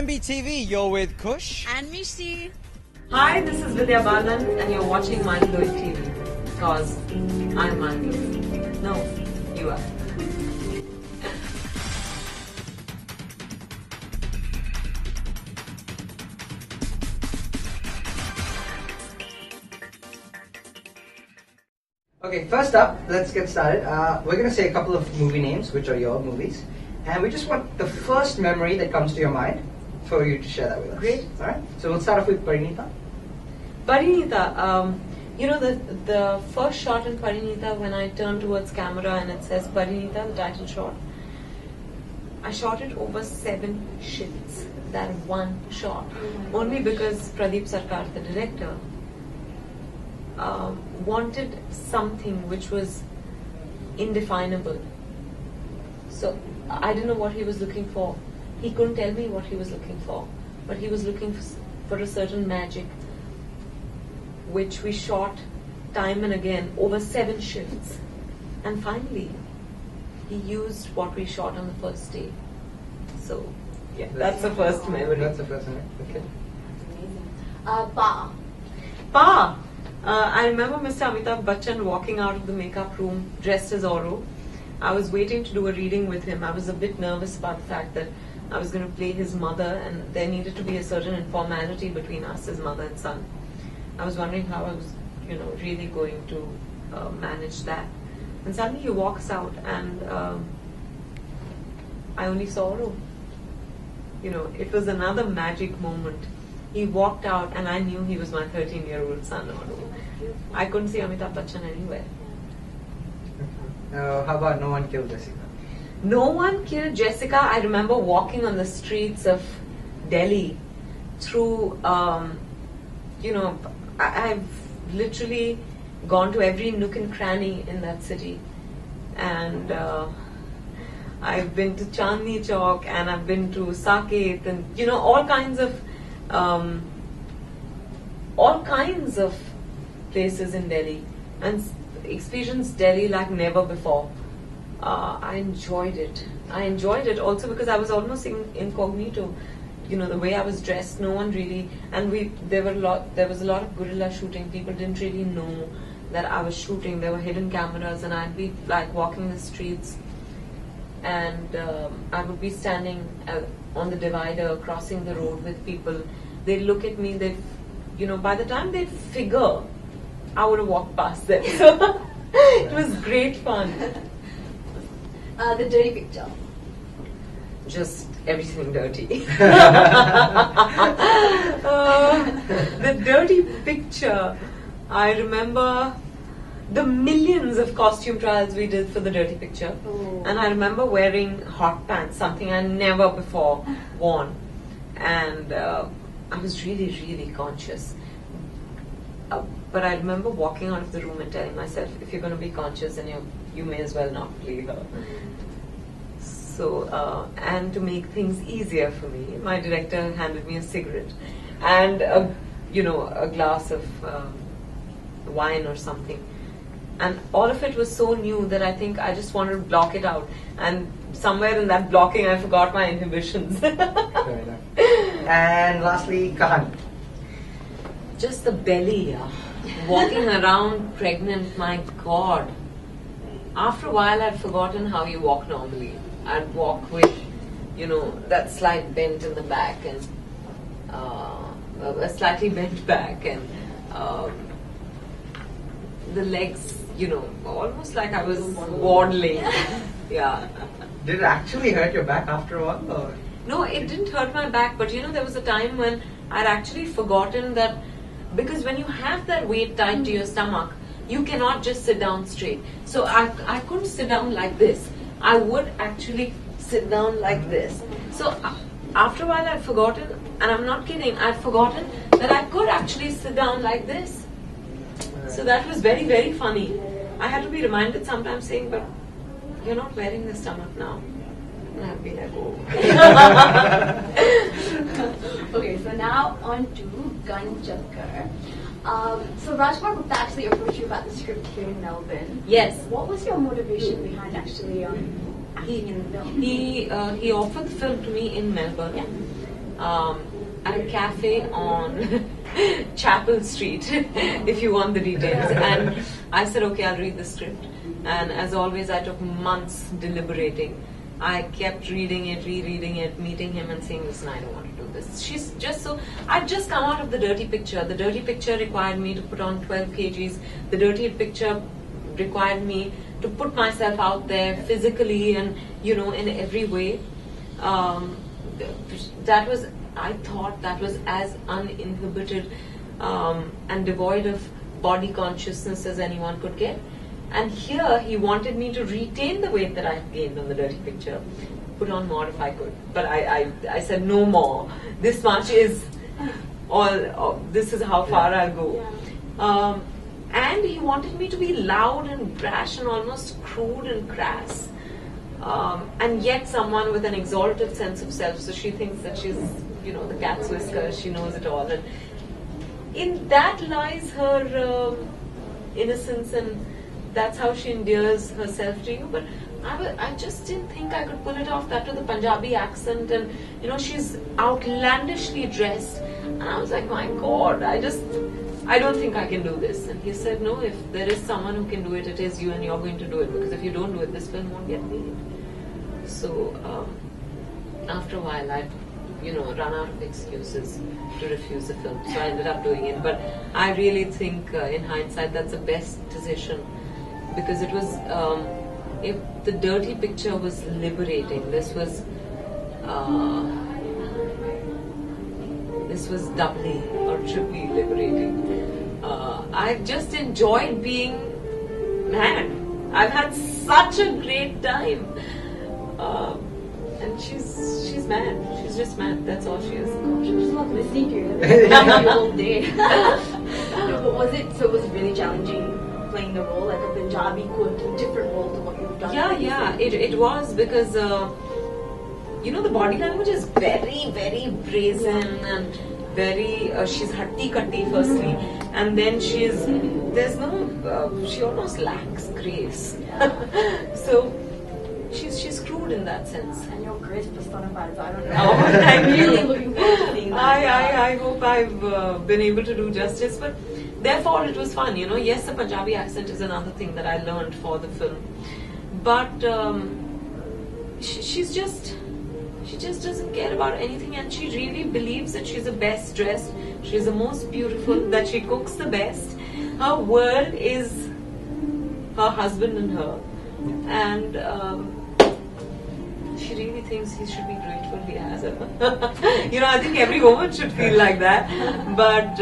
TV, you're with Kush and Mishti. Hi, this is Vidya Balan and you're watching Mind Blowing TV because I'm mind blowing. No, you are. Okay, first up, let's get started. We're going to say a couple of movie names, which are your movies. And we just want the first memory that comes to your mind for you to share that with us. Great. Alright, so we'll start off with Parinita. Parinita, you know the first shot in Parinita when I turn towards camera and it says Parinita, the title shot. I shot it over 7 shifts, that one shot. Only because Pradeep Sarkar, the director, wanted something which was indefinable. So I didn't know what he was looking for. He couldn't tell me what he was looking for, but he was looking for a certain magic, which we shot time and again over 7 shifts. And finally, he used what we shot on the first day. So, yeah, that's the first memory. That's the first memory. Okay. Amazing. Pa. I remember Mr. Amitabh Bachchan walking out of the makeup room dressed as Oro. I was waiting to do a reading with him. I was a bit nervous about the fact that I was going to play his mother and there needed to be a certain informality between us as mother and son. I was wondering how I was, really going to manage that. And suddenly he walks out and I only saw Oro. It was another magic moment. He walked out and I knew he was my 13-year-old son. I couldn't see Amitabh Bachchan anywhere. How about No One Killed Jessica? No One Killed Jessica. I remember walking on the streets of Delhi through, I've literally gone to every nook and cranny in that city. And I've been to Chandni Chowk and I've been to Saket and, all kinds of places in Delhi. And experienced Delhi like never before. I enjoyed it. I enjoyed it also because I was almost incognito. The way I was dressed, no one really, and there was a lot of guerrilla shooting. People didn't really know that I was shooting. There were hidden cameras and I'd be like walking the streets and I would be standing on the divider, crossing the road with people. They'd look at me, by the time they'd figure, I would have walked past them. So it was great fun. The dirty picture. Just everything dirty. The dirty picture. I remember the millions of costume trials we did for the dirty picture. Oh. And I remember wearing hot pants, something I never before worn. And I was really, really conscious. But I remember walking out of the room and telling myself, if you're going to be conscious, then you may as well not play her. So, and to make things easier for me, my director handed me a cigarette and a glass of wine or something. And all of it was so new that I think I just wanted to block it out. And somewhere in that blocking, I forgot my inhibitions. Fair enough. And lastly, Kahan. Just the belly, walking around pregnant, my God. After a while, I'd forgotten how you walk normally. I'd walk with, that slight bent in the back and a slightly bent back and the legs, almost like I was waddling. Yeah. Did it actually hurt your back after a while? Or? No, it didn't hurt my back, but there was a time when I'd actually forgotten that, because when you have that weight tied to your stomach, you cannot just sit down straight. So I couldn't sit down like this. I would actually sit down like this. So after a while I'd forgotten, and I'm not kidding, I'd forgotten that I could actually sit down like this. So that was very, very funny. I had to be reminded sometimes saying, but you're not wearing the stomach now. And I'd be like, oh. Okay, so now on to Gun Chakkar. So Rajkumar Gupta actually approached you about the script here in Melbourne. Yes. What was your motivation behind actually acting in the film? He offered the film to me in Melbourne. Yeah. at a cafe on Chapel Street, if you want the details. And I said, okay, I'll read the script. And as always, I took months deliberating. I kept reading it, rereading it, meeting him and saying, listen, I don't want to do this. She's just so... I'd just come out of The Dirty Picture. The Dirty Picture required me to put on 12 kgs. The Dirty Picture required me to put myself out there physically and, in every way. That was... I thought that was as uninhibited and devoid of body consciousness as anyone could get. And here he wanted me to retain the weight that I had gained on The Dirty Picture, put on more if I could. But I said no more. This much is all. This is how far I'll go. And he wanted me to be loud and brash and almost crude and crass. And yet someone with an exalted sense of self. So she thinks that she's, the cat's whiskers, she knows it all. And in that lies her innocence, and that's how she endears herself to you. But I just didn't think I could pull it off. That with the Punjabi accent, and she's outlandishly dressed. And I was like, my God, I don't think I can do this. And he said, no, if there is someone who can do it, it is you, and you're going to do it. Because if you don't do it, this film won't get made. So after a while, I'd run out of excuses to refuse the film. So I ended up doing it. But I really think, in hindsight, that's the best decision. Because it was, if The Dirty Picture was liberating, this was doubly or triply liberating. I've just enjoyed being mad. I've had such a great time. And she's mad. She's just mad. That's all she is. She just wants to see you the whole day. No, but was it really challenging playing the role, like a Punjabi quirky, different role to what you've done? Yeah. It was because the body language is very, very brazen and very. She's hatti-katti firstly, and then she almost lacks grace. So she's crude in that sense. And your grace personified, so I don't know. Oh, thank you. Really looking forward to seeing that. I hope I've been able to do justice, but therefore it was fun. Yes, the Punjabi accent is another thing that I learned for the film, but she just doesn't care about anything, and she really believes that she's the best dressed, she's the most beautiful, that she cooks the best. Her world is her husband and her, and she really thinks he should be grateful he has her. I think every woman should feel like that. But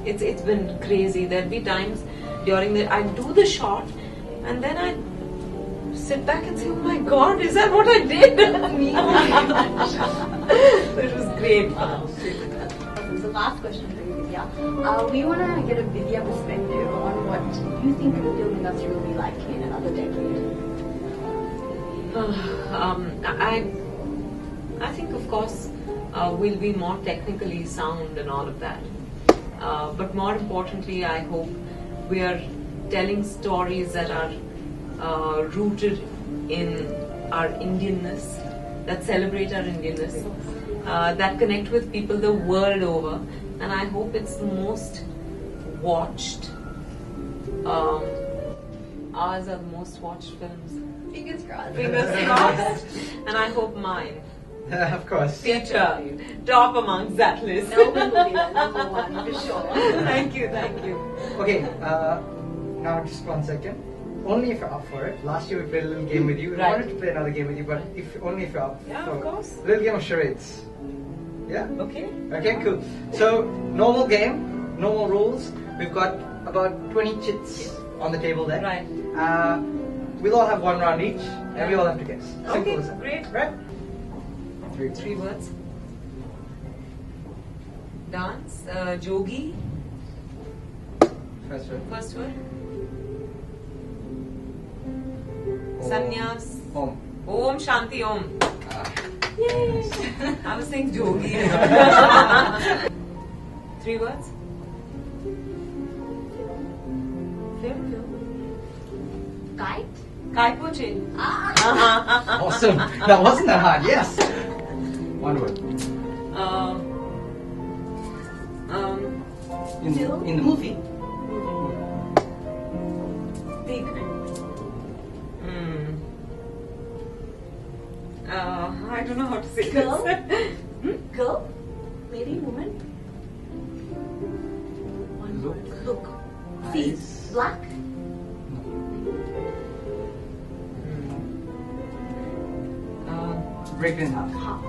it's been crazy. There'd be times during I'd do the shot, and then I'd sit back and say, oh my God, is that what I did? It was great fun. So last question for you, Vidya. We want to get a Vidya perspective on what you think the film industry will be like in another decade. I think, of course, we'll be more technically sound and all of that. But more importantly, I hope we are telling stories that are rooted in our Indianness, that celebrate our Indianness, that connect with people the world over. And I hope it's the most watched. Ours are the most watched films. Fingers crossed. Fingers crossed. And I hope mine. Of course. Feature. Top amongst that list. Melbourne will be the number one for sure. Thank you. Okay, now just 1 second. Only if you're up for it. Last year we played a little game with you. We Right. wanted to play another game with you, but only if you're up Yeah, for of course. a little game of charades. Yeah? Okay. Okay, cool. So, normal game, normal rules. We've got about 20 chits on the table there. Right. We'll all have 1 round each, and we all have to guess. Simple Okay, as that. great. Right? 3 words. Dance. Jogi. First word. First word. Om. Sannyas. Om. Om Shanti Om. Ah. Yay! I was saying Jogi. 3 words. Film. Kite? Kai Poche. Ah! Awesome. That wasn't that hard. Yes. 1 word. in the movie. Big. I don't know how to say Girl? this. Girl? Lady? Woman? One Look. word. Look. Feet. Eyes. Black? Break it in half. Half.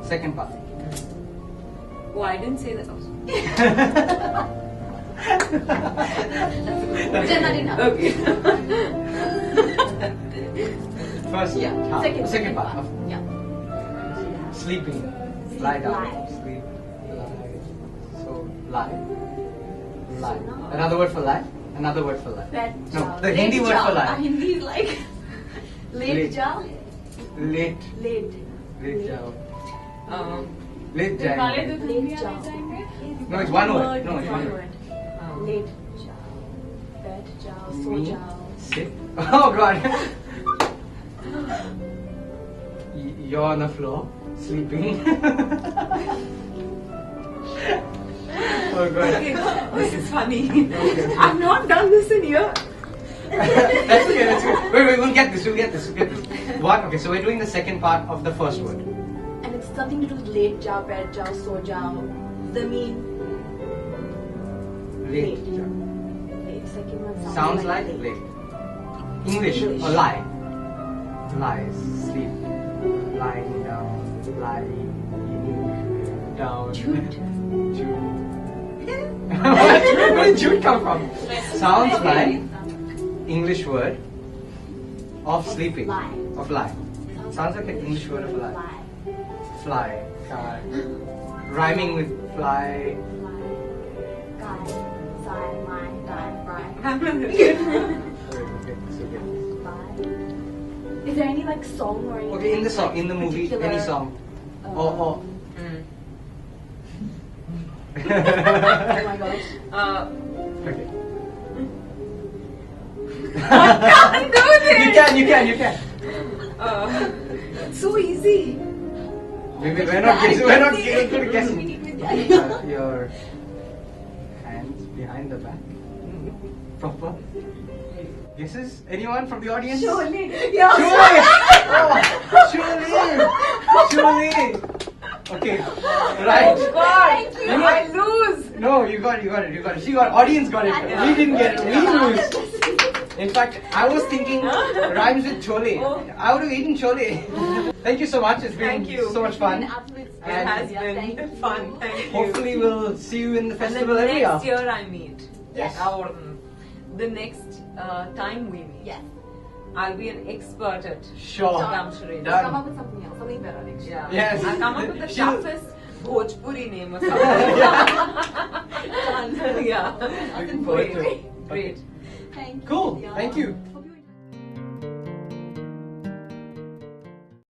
Second part. Oh, I didn't say that. Then not enough. Okay. First, half. Second part. Of Yeah. sleeping. Lie down. Lie. Sleep. Lie. So lie. Lie. So now- Another word for lie. Another word for lie. Bed No, job. the Hindi word for lie. Hindi is like late Late. job. Late. Late. Late job. Um, Late Late job. job. No, it's one word. No, it's one word. Late job. Bed job. So Me. job. Sit. Oh God. You're on the floor, sleeping. Oh God. okay, this is funny. Okay. I've not done this in years. That's okay, that's good. Wait, we'll get this. One, okay, so we're doing the second part of the first word. And it's something to do with late job, bed job, so job. The mean Late. late. Second one Sounds like late. English or lie. Lies. Sleep. Lying down. Lying down. Shoot. Where did Jude come from? Sounds like English word of sleeping. Lie. Of lie. Sounds like an English word of lie. Fly. Car. Rhyming with fly. Guy. Sigh. My. Die. Fry. Is there any like song or anything? Okay, in the song, in the movie, any particular, song. Oh my gosh. Okay. Can't do this. You can. So easy. Maybe we're not good at guessing. Your hands behind the back. Proper. Guesses? Anyone from the audience? Surely. Surely! Surely! Okay, right. Oh God, Thank you. I lose. No, you got it. She got audience got it. We didn't get it. We lose. In fact, I was thinking rhymes with chole. I would have eaten chole. Thank you so much. It's been Thank you. so much fun. It And has been fun. Thank you. hopefully we'll see you in the And then festival every next year. year I meet. Yes. Or the next time we meet. Yes. I'll be an expert at Sure. drum charades. Done. Come up with something else, something better next year. Yeah. Yes. I'll come up with the She'll- toughest Bhojpuri name or something. Done. yeah. Looking forward to it. Great. Okay. Thank you. Cool. Vidya. Thank you.